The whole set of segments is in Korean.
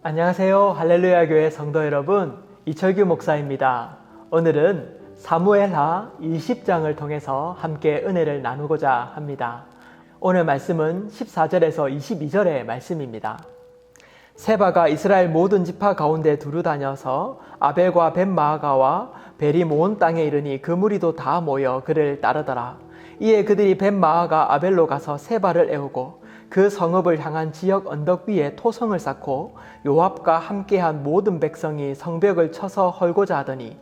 안녕하세요. 할렐루야 교회 성도 여러분, 이철규 목사입니다. 오늘은 사무엘하 20장을 통해서 함께 은혜를 나누고자 합니다. 오늘 말씀은 14절에서 22절의 말씀입니다. 세바가 이스라엘 모든 지파 가운데 두루 다녀서 아벨과 벳마아가와 벨이 모은 땅에 이르니 그 무리도 다 모여 그를 따르더라. 이에 그들이 벳마아가 아벨로 가서 세바를 애우고 그 성읍을 향한 지역 언덕 위에 토성을 쌓고 요압과 함께한 모든 백성이 성벽을 쳐서 헐고자 하더니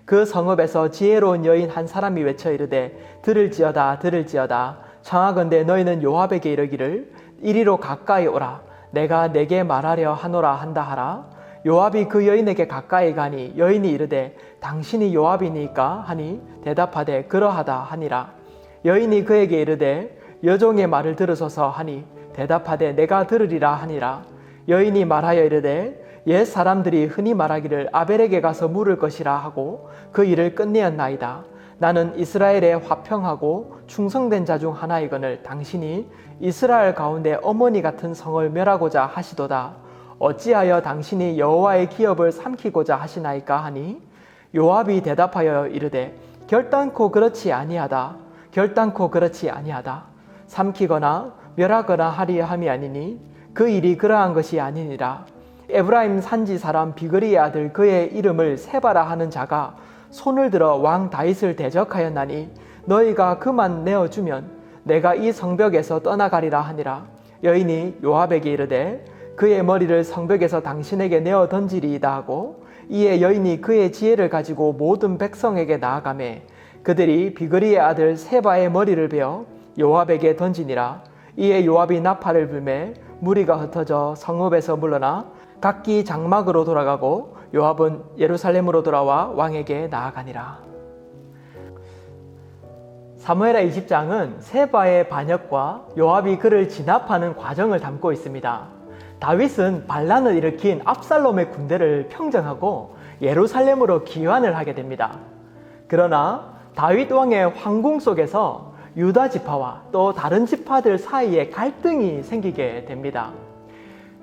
그 성읍에서 지혜로운 여인 한 사람이 외쳐 이르되 들을지어다 들을지어다 청하건대 너희는 요압에게 이르기를 이리로 가까이 오라 내가 내게 말하려 하노라 한다 하라. 요압이 그 여인에게 가까이 가니 여인이 이르되 당신이 요압이니까 하니 대답하되 그러하다 하니라. 여인이 그에게 이르되 여종의 말을 들으소서 하니 대답하되 내가 들으리라 하니라. 여인이 말하여 이르되 옛 사람들이 흔히 말하기를 아벨에게 가서 물을 것이라 하고 그 일을 끝내었나이다. 나는 이스라엘에 화평하고 충성된 자 중 하나이거늘 당신이 이스라엘 가운데 어머니 같은 성을 멸하고자 하시도다. 어찌하여 당신이 여호와의 기업을 삼키고자 하시나이까 하니 요압이 대답하여 이르되 결단코 그렇지 아니하다. 결단코 그렇지 아니하다. 삼키거나 멸하거나 하리 함이 아니니 그 일이 그러한 것이 아니니라. 에브라임 산지 사람 비그리의 아들 그의 이름을 세바라 하는 자가 손을 들어 왕 다윗을 대적하였나니 너희가 그만 내어주면 내가 이 성벽에서 떠나가리라 하니라. 여인이 요압에게 이르되 그의 머리를 성벽에서 당신에게 내어 던지리이다 하고 이에 여인이 그의 지혜를 가지고 모든 백성에게 나아가매 그들이 비그리의 아들 세바의 머리를 베어 요압에게 던지니라. 이에 요압이 나팔을 불매 무리가 흩어져 성읍에서 물러나 각기 장막으로 돌아가고 요압은 예루살렘으로 돌아와 왕에게 나아가니라. 사무엘하 20장은 세바의 반역과 요압이 그를 진압하는 과정을 담고 있습니다. 다윗은 반란을 일으킨 압살롬의 군대를 평정하고 예루살렘으로 귀환을 하게 됩니다. 그러나 다윗 왕의 황궁 속에서 유다 지파와 또 다른 지파들 사이에 갈등이 생기게 됩니다.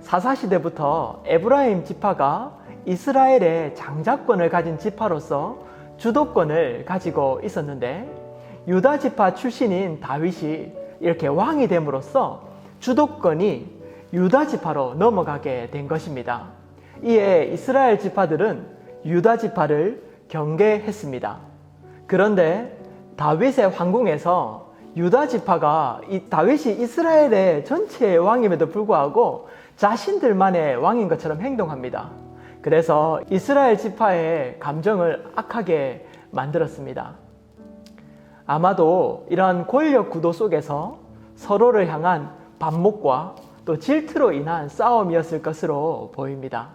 사사시대부터 에브라임 지파가 이스라엘의 장자권을 가진 지파로서 주도권을 가지고 있었는데 유다 지파 출신인 다윗이 이렇게 왕이 됨으로써 주도권이 유다 지파로 넘어가게 된 것입니다. 이에 이스라엘 지파들은 유다 지파를 경계했습니다. 그런데 다윗의 황궁에서 유다 지파가 다윗이 이스라엘의 전체의 왕임에도 불구하고 자신들만의 왕인 것처럼 행동합니다. 그래서 이스라엘 지파의 감정을 악하게 만들었습니다. 아마도 이러한 권력 구도 속에서 서로를 향한 반목과 또 질투로 인한 싸움이었을 것으로 보입니다.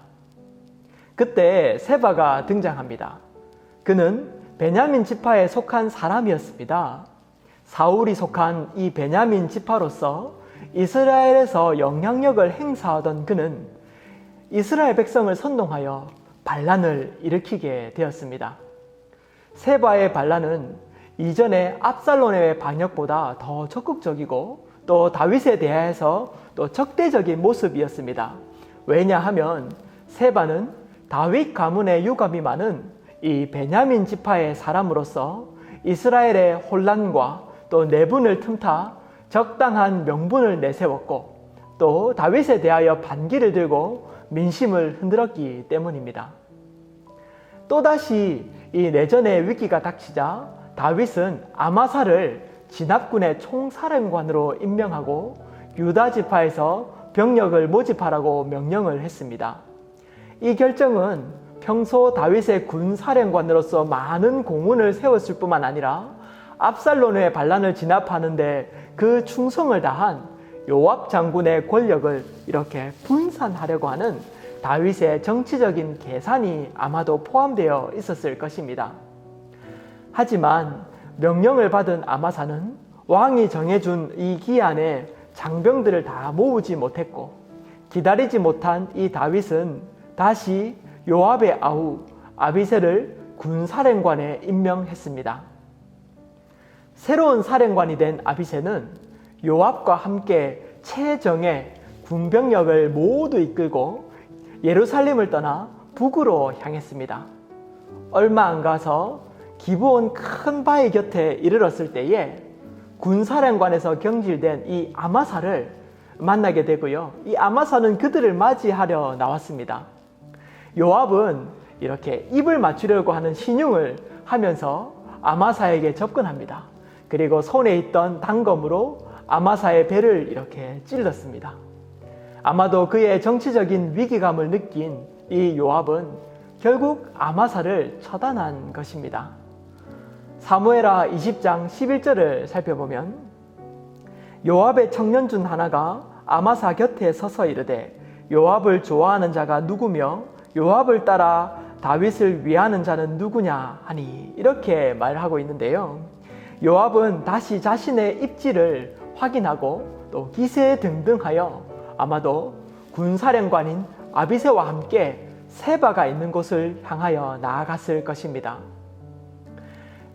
그때 세바가 등장합니다. 그는 베냐민 지파에 속한 사람이었습니다. 사울이 속한 이 베냐민 지파로서 이스라엘에서 영향력을 행사하던 그는 이스라엘 백성을 선동하여 반란을 일으키게 되었습니다. 세바의 반란은 이전의 압살롬의 반역보다 더 적극적이고 또 다윗에 대해서 또 적대적인 모습이었습니다. 왜냐하면 세바는 다윗 가문의 유감이 많은 이 베냐민 지파의 사람으로서 이스라엘의 혼란과 또 내분을 틈타 적당한 명분을 내세웠고 또 다윗에 대하여 반기를 들고 민심을 흔들었기 때문입니다. 또다시 이 내전의 위기가 닥치자 다윗은 아마사를 진압군의 총사령관으로 임명하고 유다 지파에서 병력을 모집하라고 명령을 했습니다. 이 결정은 평소 다윗의 군사령관으로서 많은 공훈을 세웠을 뿐만 아니라 압살롬의 반란을 진압하는데 그 충성을 다한 요압 장군의 권력을 이렇게 분산하려고 하는 다윗의 정치적인 계산이 아마도 포함되어 있었을 것입니다. 하지만 명령을 받은 아마사는 왕이 정해준 이 기한에 장병들을 다 모으지 못했고 기다리지 못한 이 다윗은 다시 요압의 아우 아비새를 군사령관에 임명했습니다. 새로운 사령관이 된 아비새는 요압과 함께 최정예 군병력을 모두 이끌고 예루살렘을 떠나 북으로 향했습니다. 얼마 안 가서 기브온 큰 바위 곁에 이르렀을 때에 군사령관에서 경질된 이 아마사를 만나게 되고요. 이 아마사는 그들을 맞이하려 나왔습니다. 요압은 이렇게 입을 맞추려고 하는 신용을 하면서 아마사에게 접근합니다. 그리고 손에 있던 단검으로 아마사의 배를 이렇게 찔렀습니다. 아마도 그의 정치적인 위기감을 느낀 이 요압은 결국 아마사를 처단한 것입니다. 사무엘하 20장 11절을 살펴보면 요압의 청년 중 하나가 아마사 곁에 서서 이르되 요압을 좋아하는 자가 누구며 요압을 따라 다윗을 위하는 자는 누구냐 하니 이렇게 말하고 있는데요. 요압은 다시 자신의 입지를 확인하고 또 기세등등하여 아마도 군사령관인 아비새와 함께 세바가 있는 곳을 향하여 나아갔을 것입니다.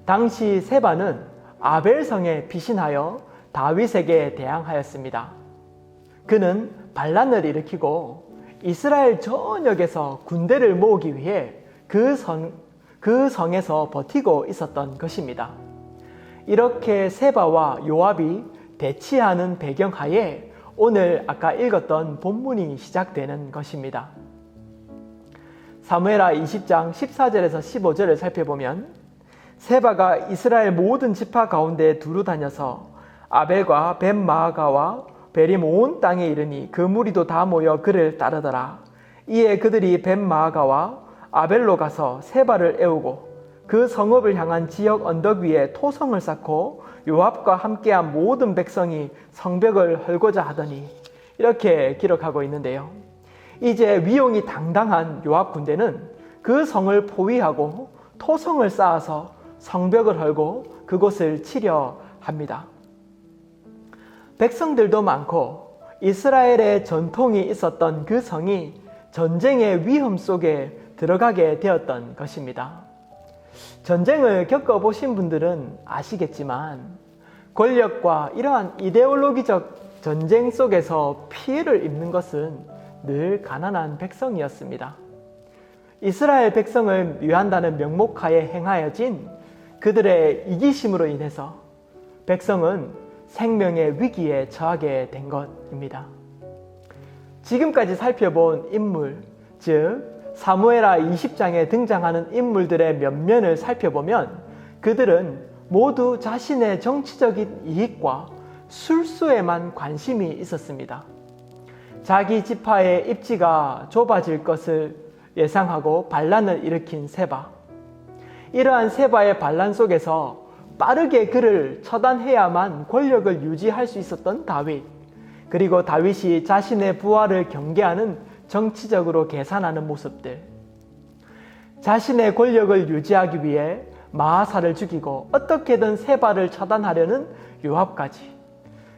당시 세바는 아벨성에 피신하여 다윗에게 대항하였습니다. 그는 반란을 일으키고 이스라엘 전역에서 군대를 모으기 위해 그 성에서 버티고 있었던 것입니다. 이렇게 세바와 요압이 대치하는 배경하에 오늘 아까 읽었던 본문이 시작되는 것입니다. 사무엘하 20장 14절에서 15절을 살펴보면 세바가 이스라엘 모든 지파 가운데 두루 다녀서 아벨과 벳마아가와 베림 온 땅에 이르니 그 무리도 다 모여 그를 따르더라. 이에 그들이 벳마아가와 아벨로 가서 세바를 애우고 그 성읍을 향한 지역 언덕 위에 토성을 쌓고 요압과 함께한 모든 백성이 성벽을 헐고자 하더니 이렇게 기록하고 있는데요. 이제 위용이 당당한 요압 군대는 그 성을 포위하고 토성을 쌓아서 성벽을 헐고 그곳을 치려 합니다. 백성들도 많고 이스라엘의 전통이 있었던 그 성이 전쟁의 위험 속에 들어가게 되었던 것입니다. 전쟁을 겪어보신 분들은 아시겠지만 권력과 이러한 이데올로기적 전쟁 속에서 피해를 입는 것은 늘 가난한 백성이었습니다. 이스라엘 백성을 위한다는 명목하에 행하여진 그들의 이기심으로 인해서 백성은 생명의 위기에 처하게 된 것입니다. 지금까지 살펴본 인물, 즉 사무엘하 20장에 등장하는 인물들의 면면을 살펴보면 그들은 모두 자신의 정치적인 이익과 술수에만 관심이 있었습니다. 자기 지파의 입지가 좁아질 것을 예상하고 반란을 일으킨 세바. 이러한 세바의 반란 속에서 빠르게 그를 처단해야만 권력을 유지할 수 있었던 다윗, 그리고 다윗이 자신의 부하를 경계하는 정치적으로 계산하는 모습들, 자신의 권력을 유지하기 위해 마아사를 죽이고 어떻게든 세바를 처단하려는 요압까지,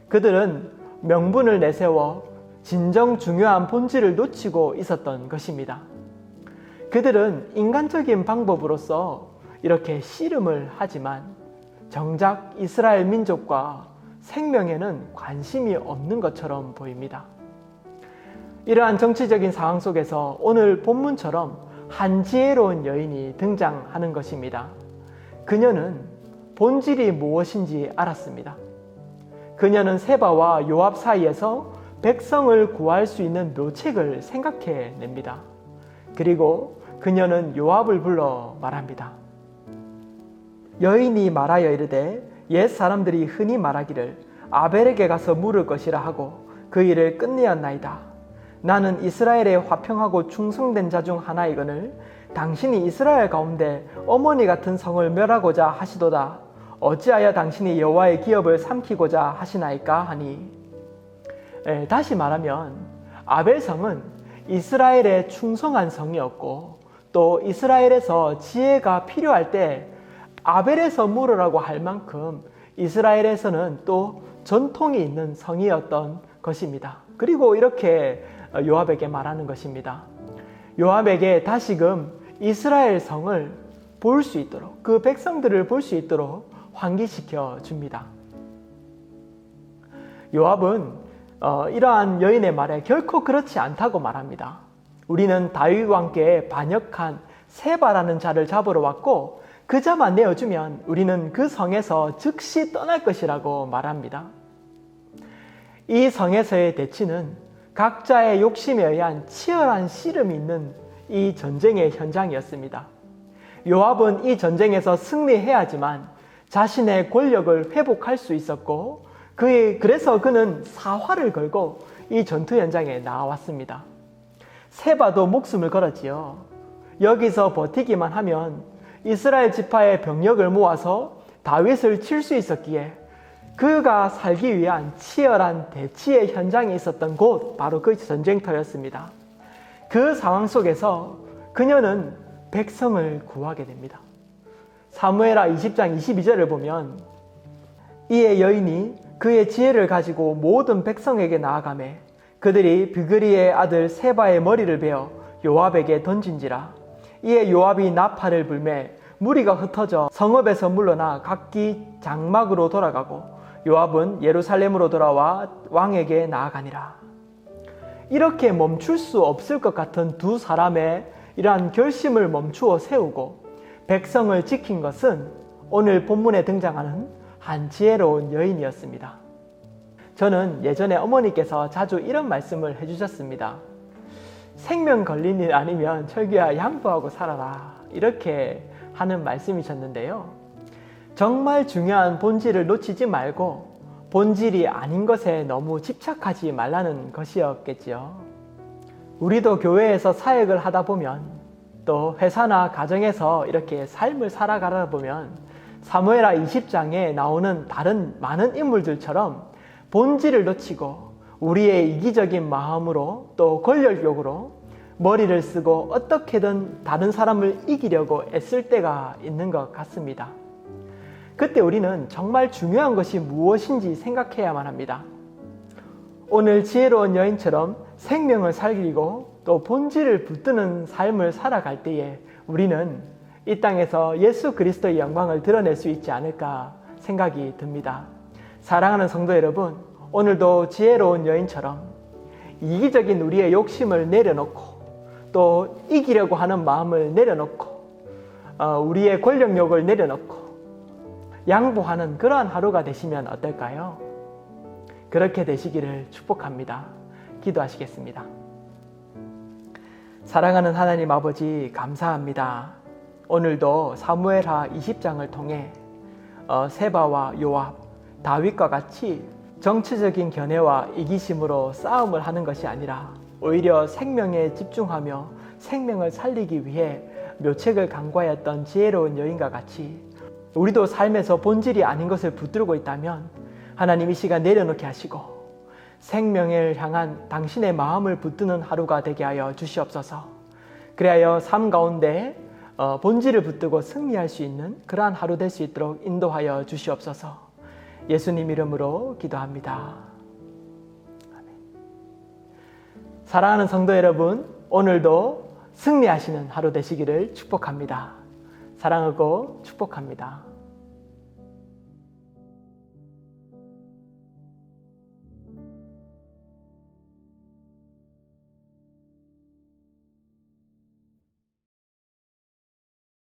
그들은 명분을 내세워 진정 중요한 본질을 놓치고 있었던 것입니다. 그들은 인간적인 방법으로서 이렇게 씨름을 하지만 정작 이스라엘 민족과 생명에는 관심이 없는 것처럼 보입니다. 이러한 정치적인 상황 속에서 오늘 본문처럼 한 지혜로운 여인이 등장하는 것입니다. 그녀는 본질이 무엇인지 알았습니다. 그녀는 세바와 요압 사이에서 백성을 구할 수 있는 묘책을 생각해냅니다. 그리고 그녀는 요압을 불러 말합니다. 여인이 말하여 이르되 옛 사람들이 흔히 말하기를 아벨에게 가서 물을 것이라 하고 그 일을 끝내었나이다. 나는 이스라엘에 화평하고 충성된 자 중 하나이거늘 당신이 이스라엘 가운데 어머니 같은 성을 멸하고자 하시도다. 어찌하여 당신이 여호와의 기업을 삼키고자 하시나이까 하니. 다시 말하면 아벨성은 이스라엘의 충성한 성이었고 또 이스라엘에서 지혜가 필요할 때 아벨에서 물으라고 할 만큼 이스라엘에서는 또 전통이 있는 성이었던 것입니다. 그리고 이렇게 요압에게 말하는 것입니다. 요압에게 다시금 이스라엘 성을 볼 수 있도록, 그 백성들을 볼 수 있도록 환기시켜 줍니다. 요압은 이러한 여인의 말에 결코 그렇지 않다고 말합니다. 우리는 다윗과 함께 반역한 세바라는 자를 잡으러 왔고 그 자만 내어주면 우리는 그 성에서 즉시 떠날 것이라고 말합니다. 이 성에서의 대치는 각자의 욕심에 의한 치열한 씨름이 있는 이 전쟁의 현장이었습니다. 요압은 이 전쟁에서 승리해야지만 자신의 권력을 회복할 수 있었고 그래서 그는 사활을 걸고 이 전투 현장에 나왔습니다. 세바도 목숨을 걸었지요. 여기서 버티기만 하면 이스라엘 지파의 병력을 모아서 다윗을 칠 수 있었기에 그가 살기 위한 치열한 대치의 현장에 있었던 곳, 바로 그 전쟁터였습니다. 그 상황 속에서 그녀는 백성을 구하게 됩니다. 사무엘하 20장 22절을 보면 이에 여인이 그의 지혜를 가지고 모든 백성에게 나아가매 그들이 비그리의 아들 세바의 머리를 베어 요압에게 던진지라. 이에 요압이 나팔을 불매 무리가 흩어져 성읍에서 물러나 각기 장막으로 돌아가고 요압은 예루살렘으로 돌아와 왕에게 나아가니라. 이렇게 멈출 수 없을 것 같은 두 사람의 이러한 결심을 멈추어 세우고 백성을 지킨 것은 오늘 본문에 등장하는 한 지혜로운 여인이었습니다. 저는 예전에 어머니께서 자주 이런 말씀을 해주셨습니다. 생명 걸린 일 아니면 철규야 양보하고 살아라, 이렇게 하는 말씀이셨는데요. 정말 중요한 본질을 놓치지 말고 본질이 아닌 것에 너무 집착하지 말라는 것이었겠지요. 우리도 교회에서 사역을 하다 보면 또 회사나 가정에서 이렇게 삶을 살아가다 보면 사무엘하 20장에 나오는 다른 많은 인물들처럼 본질을 놓치고 우리의 이기적인 마음으로 또 권력욕으로 머리를 쓰고 어떻게든 다른 사람을 이기려고 애쓸 때가 있는 것 같습니다. 그때 우리는 정말 중요한 것이 무엇인지 생각해야만 합니다. 오늘 지혜로운 여인처럼 생명을 살리고 또 본질을 붙드는 삶을 살아갈 때에 우리는 이 땅에서 예수 그리스도의 영광을 드러낼 수 있지 않을까 생각이 듭니다. 사랑하는 성도 여러분, 오늘도 지혜로운 여인처럼 이기적인 우리의 욕심을 내려놓고 또 이기려고 하는 마음을 내려놓고 우리의 권력욕을 내려놓고 양보하는 그러한 하루가 되시면 어떨까요? 그렇게 되시기를 축복합니다. 기도하시겠습니다. 사랑하는 하나님 아버지, 감사합니다. 오늘도 사무엘하 20장을 통해 세바와 요압, 다윗과 같이 정치적인 견해와 이기심으로 싸움을 하는 것이 아니라 오히려 생명에 집중하며 생명을 살리기 위해 묘책을 강구하였던 지혜로운 여인과 같이 우리도 삶에서 본질이 아닌 것을 붙들고 있다면 하나님 이 시간 내려놓게 하시고 생명을 향한 당신의 마음을 붙드는 하루가 되게 하여 주시옵소서. 그리하여 삶 가운데 본질을 붙들고 승리할 수 있는 그러한 하루 될 수 있도록 인도하여 주시옵소서. 예수님 이름으로 기도합니다. 아멘. 사랑하는 성도 여러분, 오늘도 승리하시는 하루 되시기를 축복합니다. 사랑하고 축복합니다.